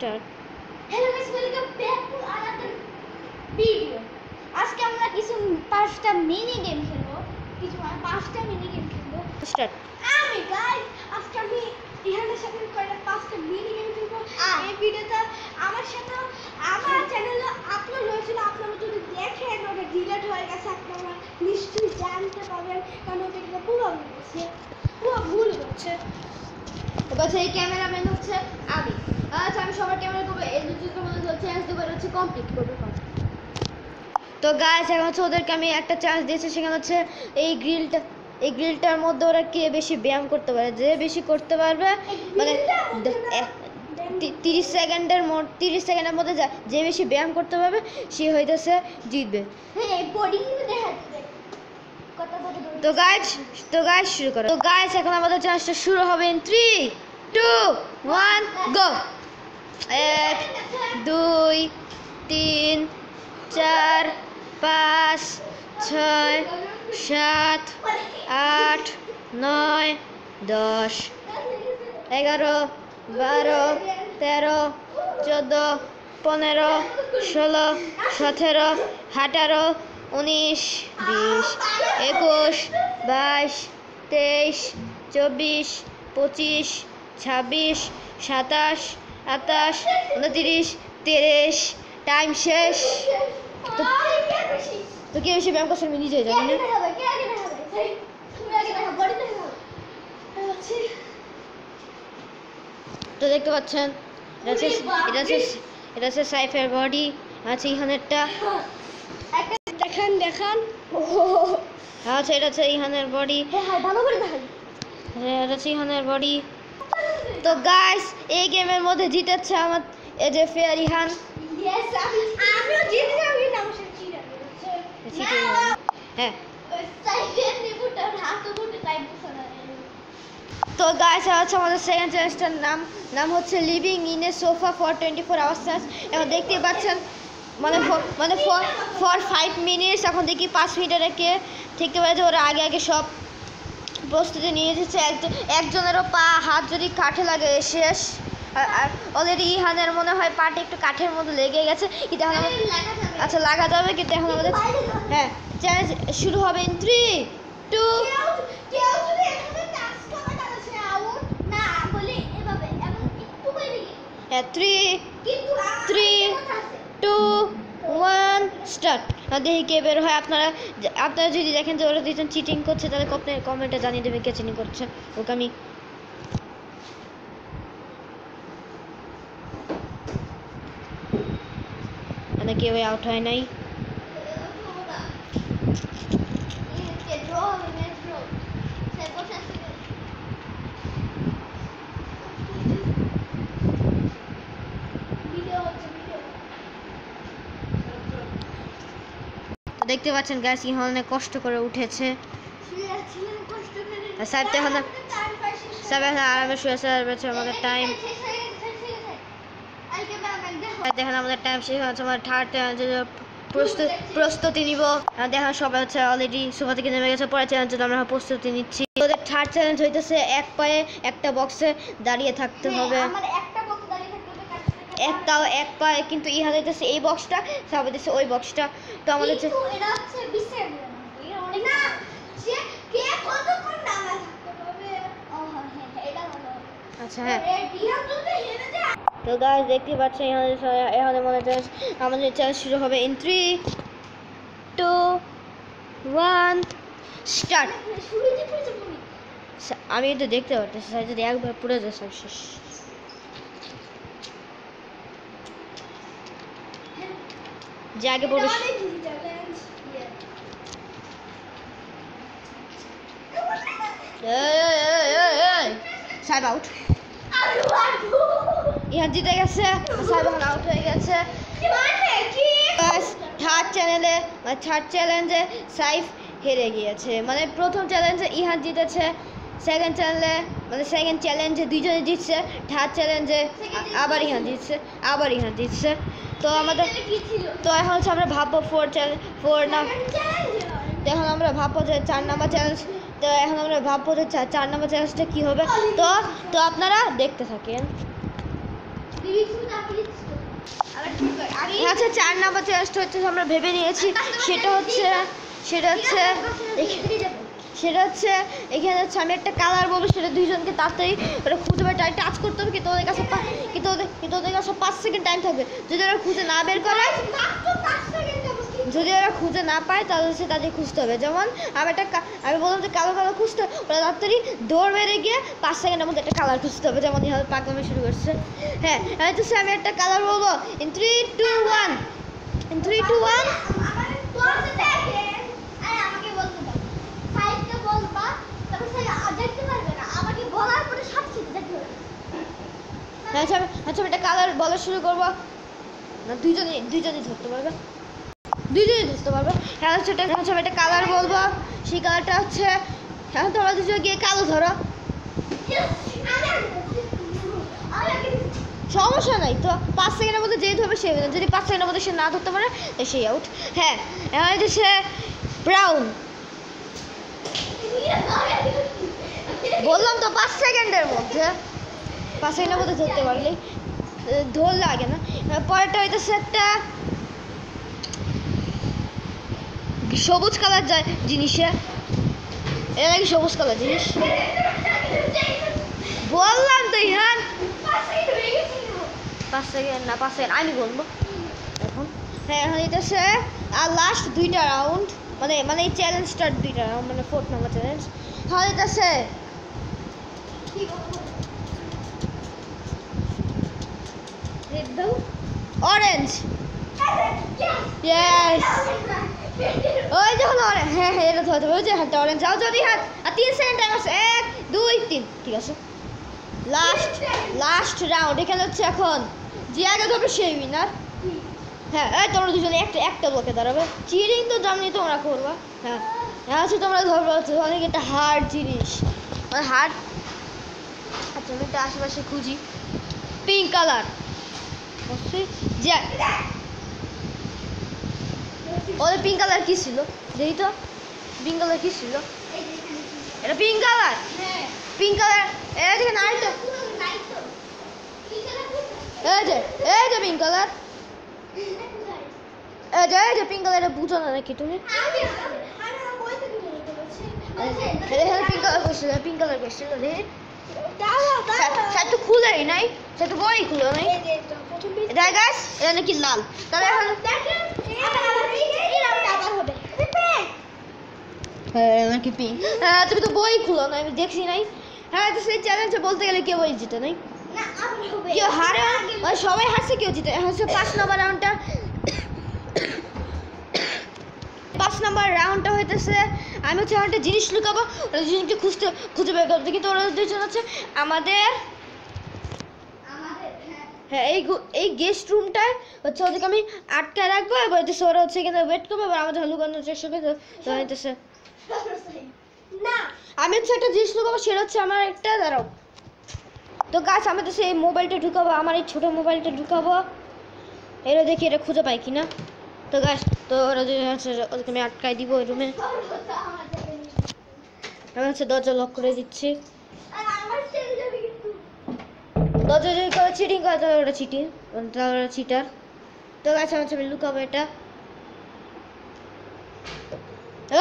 Start. Hello guys, welcome back to another video. আজকে আমরা কিছু 5টা মিনি গেম খেলবো। কিছু 5টা মিনি গেম খেলবো। স্টার্ট। আমি গাইস আজকে আমি ইহানের সাথে কয়টা 5টা মিনি গেম খেলবো। এই ভিডিওটা আমার সাথে আমার চ্যানেলে আপলোড হয়েছিল। আপনারা যদি দেখেন ওটা ডিলিট হয়ে গেছে, আপনারা নিশ্চয়ই জানতে পারবেন, কারণ ওটা কিন্তু পুরো ভুল হচ্ছে। এবার এই ক্যামেরাম্যান হচ্ছে আমি। আচ্ছা, আমি সবার ক্যামেরা করবো, এই দুটোর মধ্যে চ্যালেঞ্জ দেবো, হচ্ছে কমপ্লিট করবে। তো গাইস এখন হচ্ছে ওদেরকে আমি একটা চান্স দিয়েছি, সেখানে হচ্ছে এই গ্রিলটার মধ্যে ওরা কে বেশি ব্যায়াম করতে পারে, যে বেশি করতে পারবে মানে 30 সেকেন্ডের মধ্যে যে বেশি ব্যায়াম করতে পারবে সে হইতেছে জিতবে। তো গাইস শুরু করো। তো গাইস এখন আমাদের চ্যালেঞ্জটা শুরু হবে ইন 3 2 1 গো। 1 2 3 4 5 6 7 8 9 10 11 12 13 14 15 16 17 18 19 20 21 22 23 24 25 26 27 28 29 30 টাইম শেষ। তো কে বেশি ব্যায়াম করছে আমি নিজে জানি না। তো দেখতে পাচ্ছেন এটা হচ্ছে সাইফের বডি আছে, ইহানেরটা দেখান। আচ্ছা এটা হচ্ছে ইহানের বডি, ভালো করে দেখান। এটা হচ্ছে ইহানের বডি। তো গাইস এই গেমের মধ্যে জিতেছে আমার এই যে ফেয়ার ইহান। আমিও জিতে যাবো, কিন্তু আমার সাথে চিড়া দিচ্ছে। হ্যাঁ সাইকেল নিবুটার হাত উঠে টাইম বসানো। তো গাইস হচ্ছে আমাদের সেকেন্ড চ্যালেঞ্জটার নাম হচ্ছে living in a sofa for 24 hours challenge. এখন দেখতে পাচ্ছেন মানে ফর 5 মিনিটস। এখন দেখি 5 মিনিটে রেখে দেখতে পাচ্ছি ওরা আগে সব প্রস্তুতি নিয়ে এসেছে। একজনেরও পা হাত যদি কাঠে লাগে শেষ। আর অলরেডি ইহানের মনে হয় পাটা একটু কাঠের মধ্যে লেগে গেছে, কিন্তু এখন আচ্ছা লাগা যাবে, কিন্তু এখন আমাদের হ্যাঁ চ্যালেঞ্জ শুরু হবে ইন 3 2 3 2 1 স্টার্ট। দেখি কে বের হয়। আপনারা যদি দেখেন যে ওরা দুজন চিটিং করছে, তাহলে কমেন্টে জানিয়ে দেবে কে চিটিং করছে। ওকে আমি কেউ আউট হয় নাই। দেখতে পাচ্ছেন গাইস ইহান অনেক কষ্ট করে উঠেছে। আরামে শুয়েছে। আমাদের টাইম দেখেন, আমাদের টাইম শেষ হচ্ছে। আমার থার্ড প্রস্তুতি নিব। দেখেন সবাই হচ্ছে অলরেডি সোফা থেকে নেমে গেছে। পরের চ্যালেঞ্জের জন্য আমরা প্রস্তুতি নিচ্ছি। ওদের থার্ড চ্যালেঞ্জ হইতেছে এক পায়ে একটা বক্সে দাঁড়িয়ে থাকতে হবে। এক পায়ে, কিন্তু ইহা হইতেছে এই বক্সটা, সবাই হইতেছে ওই বক্সটা। তো আমাদের আচ্ছা হ্যাঁ। তো গাইস দেখতে পাচ্ছেন এখানে আমাদের চ্যালেঞ্জ শুরু হবে ইন 3 2 1 স্টার্ট। আমি তো দেখতে পারতেছি যদি একবার পুরো যায় সব শেষ। যে আগে পড়বে সাইব আউট। ইহান জিতে গেছে, সাইব আউট হয়ে গেছে। থার্ড চ্যালেঞ্জে সাইফ হেরে গিয়েছে। মানে প্রথম চ্যালেঞ্জে ইহান জিতেছে, সেকেন্ড চ্যালেঞ্জে দুইজনে জিতছে, থার্ড চ্যালেঞ্জে আবার ইহান জিতছে। তো এখন হচ্ছে আমরা ভাববো 4 না, এখন আমরা ভাববো যে 4 নাম্বার চ্যালেঞ্জ। তো এখন আমরা ভাববো যে 4 নাম্বার চ্যালেঞ্জটা কী হবে। তো আপনারা দেখতে থাকেন। আচ্ছা 4 নাম্বার চ্যালেঞ্জটা হচ্ছে আমরা ভেবে নিয়েছি, সেটা হচ্ছে এখানে হচ্ছে আমি একটা কালার বলবো, সেটা দুইজনকে তাড়াতাড়ি ওটা খুঁজে বের টাচ করতে হবে, কিন্তু ওদের কাছে 5 সেকেন্ড টাইম থাকবে। যদি ওরা খুঁজে না বের করে, যদি ওরা খুঁজে না পায় তাহলে হচ্ছে তাদের খুঁজতে হবে। যেমন আমি বললাম যে কালো খুঁজতে, ওরা তাড়াতাড়ি দৌড় বেড়ে গিয়ে 5 সেকেন্ডের মধ্যে একটা কালার খুঁজতে হবে। যেমন এভাবে পাগলামি শুরু করছে। হ্যাঁ, হচ্ছে আমি একটা কালার বলবো, in 3 2 1 in 3 2 1 আচ্ছা আমি একটা কালার বলা শুরু করবো না, দুইজনই ধরতে পারবে, হ্যাঁ হচ্ছে আমি একটা কালার বলবো, সেই কালারটা হচ্ছে, হ্যাঁ তোমরা দুজন গিয়ে কালো ধরো, সমস্যা নাই তো। 5 সেকেন্ডের মধ্যে যেই ধরবে সেই, যদি 5 সেকেন্ডের মধ্যে সে না ধরতে পারে সেই আউট। হ্যাঁ, এখন হচ্ছে ব্রাউন, বললাম তো 5 সেকেন্ডের মধ্যে ধরতে পারলে ধরলে আগে না। পরেরটা হইতেছে একটা সবুজ কালার জিনিসে, এর আগে সবুজ কালার জিনিস বললাম তো ইহান 5 সেকেন্ড আমি বলবো এখন। হ্যাঁ, এখন হইতেছে আর লাস্ট 2টা রাউন্ড, মানে এই চ্যালেঞ্জটার 2টা রাউন্ড, মানে 4th নাম্বার চ্যালেঞ্জ। হ্যাঁ, হইতেছে অরেঞ্জ, ইয়েস, ওই যখন হ্যাঁ এটা ধরতে হবে, ওই যে হাতটা অরেঞ্জ, যাও যদি হাত, আর 3 সেকেন্ড টাইম আছে, 1 2 3, ঠিক আছে। লাস্ট রাউন্ড, এখানে হচ্ছে এখন যে আগে ধরবে সেই উইনার। হ্যাঁ, এই তোমরা দুজনে একটা লোকে দাঁড়াবে, চিটিং তো জানি তোমরা করবা। হ্যাঁ, হচ্ছে তোমরা ধরবে হচ্ছে অনেক একটা হার্ড জিনিস, মানে হার্ড। আচ্ছা আমি একটা আশেপাশে খুঁজি, পিঙ্ক কালার, ওদের পিঙ্ক কালার কি ছিল দেখি তো, পিঙ্ক কালার কি ছিল, এটা পিঙ্ক কালার, এটা দেখে নাই তো, এই যে পিঙ্ক কালার, এই যে পিঙ্ক কালার, এটা বুঝো না নাকি তুমি? পিঙ্ক কালার করছিল তো খুলেই নাই, সে তো বই খুলো নাই, এটা নাকি লাল, তাহলে এখন নাকি পিঙ্ক। হ্যাঁ, তুমি তো বই খুলো না, আমি দেখছি নাই। হ্যাঁ, তো সেই চ্যালেঞ্জে বলতে গেলে কেউ বই জিতে নাই, কেউ হারে, সবাই হারছে কেউ জিতে। হচ্ছে 5 নম্বর রাউন্ডটা, 5 নম্বর রাউন্ডটা হইতেছে আমি হচ্ছে একটা জিনিস লুকাবো, ওই জিনিসটা খুঁজে বের করতে, কিন্তু ওরা দুজন হচ্ছে আমাদের হ্যাঁ এই গেস্ট রুমটায় হচ্ছে ওদেরকে আমি আটকায় রাখবো, এবার হচ্ছে ওরা হচ্ছে এখানে ওয়েট করবে, এবার আমাদের লুকানোর চেষ্টা করবে। তো হইতেছে আমি হচ্ছে একটা জিনিস লুকাবো, সেটা হচ্ছে আমার একটা, দাঁড়াও তো গাছ, আমি তো সেই মোবাইলটা ঢুকাবো, আমার এই ছোটো মোবাইলটা ঢুকাবো, এরা দেখি এটা খুঁজে পাই কিনা। তো গাছ, তো ওরা হচ্ছে ওদেরকে আমি আটকায় দিব ওই রুমে, আমি হচ্ছে দরজা লক করে দিচ্ছি। দরজা যদি করে চিটিং করে তাহলে ওটা চিটার। তো গাছ হচ্ছে আমি লুকাবো এটা,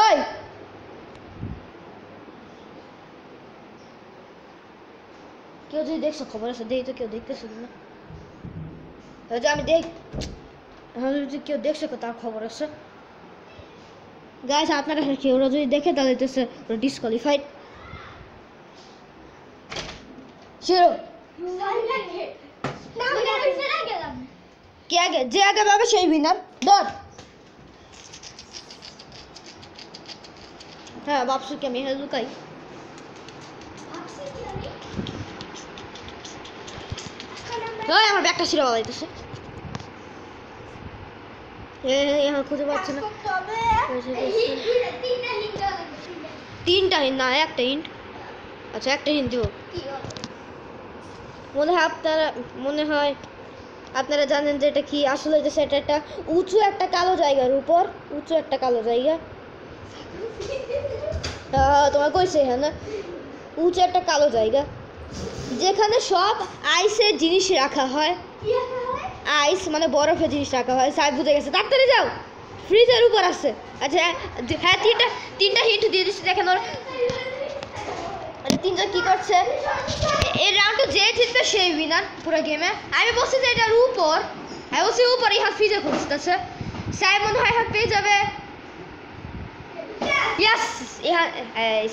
ওই কেউ যদি দেখছো খবর আছে, দেখি তো কেউ দেখতেছো না, আমি দেখ যদি কেউ দেখছে তার খবর আছে। গাইস আপনারা কেউ যদি দেখে তাহলে ওরা ডিসকোয়ালিফাইড। যে আগে পাবে সেই উইনার। ধর, হ্যাঁ বাপসুকে আমি লুকাই, আমার ব্যাগটা ছিল বলাইতেছে, খুঁজে পাচ্ছে না। 3টা হিন্ট না, একটা হিন্ট। আচ্ছা একটা হিন্ট দিব, মনে হয় আপনারা জানেন যে এটা কি আসলে, যে সেটা একটা উঁচু একটা কালো জায়গার উপর, উঁচু একটা কালো জায়গা, তোমার কইছে হ্যাঁ না, উঁচু একটা কালো জায়গা যেখানে সব আইসের জিনিস রাখা হয়, কি রাখা হয়? আইস মানে বরফের জিনিস রাখা হয়। সাহেব বুঝে গেছে, তাড়াতাড়ি যাও, ফ্রিজের উপর আছে। আচ্ছা হ্যাঁ, তিনটা হিট দিয়ে দিচ্ছি, দেখেন ওর তিনজন কি করছে। এই রাউন্ডটা যে জিতবে সেই উইনার পুরো গেমে। আমি বলছি যে এটার উপর, আমি বলছি উপর, ইহা ফ্রিজে খুঁজতেছে। সাহেব মনে হয় হ্যাঁ পেয়ে যাবে। ইয়াস, ইহা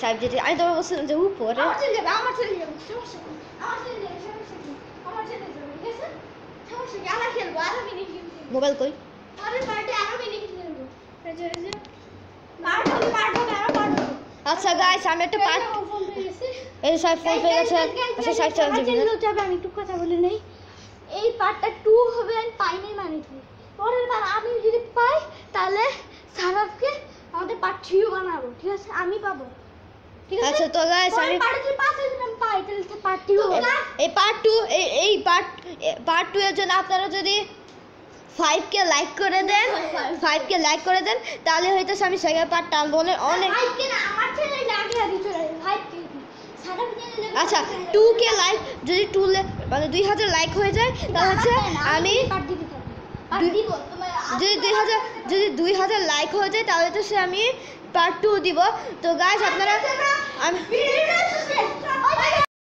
সাহেব যেটি আমি তোমার বলছিলাম যে উপরে। আমার চলে যাবে, আমার চলে যাবে, সমস্যা নেই। আমার চলে যাবে, সমস্যা নেই। আমার চলে যাবে, ঠিক আছে? সমস্যা নেই, আমরা খেলবো, আরো মিনিট খেলবো। মোবাইল কই? পরের পার্টে আরো মিনিট খেলবো। এই যে পার্ট হবে, আরো পার্ট হবে। আচ্ছা গাইস, আমি একটা পার্ট, ফোন পেয়ে গেছে। এই সাহেব ফোন পেয়ে গেছে। আচ্ছা সাহেব চ্যালেঞ্জ দিবেন। যাবে, আমি একটু কথা বলে নেই। এই পার্টটা 2 হবে, আমি পাইনি মানে কি। পরের বার আমি যদি পাই তাহলে সারাফকে আমাদের পার্ট 3 বানাবো, ঠিক আছে? আমি পাবো, ঠিক আছে? আচ্ছা তো গাইস, আমি পার্টে যদি 5 জন আমি পাই তাহলে পার্ট 2 হবে। এই পার্ট 2, এই পার্ট 2 এর জন্য আপনারা যদি 5কে লাইক করে দেন, 5কে লাইক করে দেন, তাহলে হয়তো আমি সেকেন্ড পার্ট টানবো। অনেক ভাই কেন আমার ছেলে লাগে আগে চলে ভাই কে সারাফ চ্যানেলে। আচ্ছা 2কে লাইক, যদি 2 মানে 2000 লাইক হয়ে যায় তাহলে হচ্ছে আমি পার্ট দিতে থাকি, পার্ট দিব তোমার। যদি 2000 লাইক হয়ে যায় তাহলে তো সে আমি পার্ট 2 দিব। তো গাইস আপনারা আমি ভিডিওটা শেষ।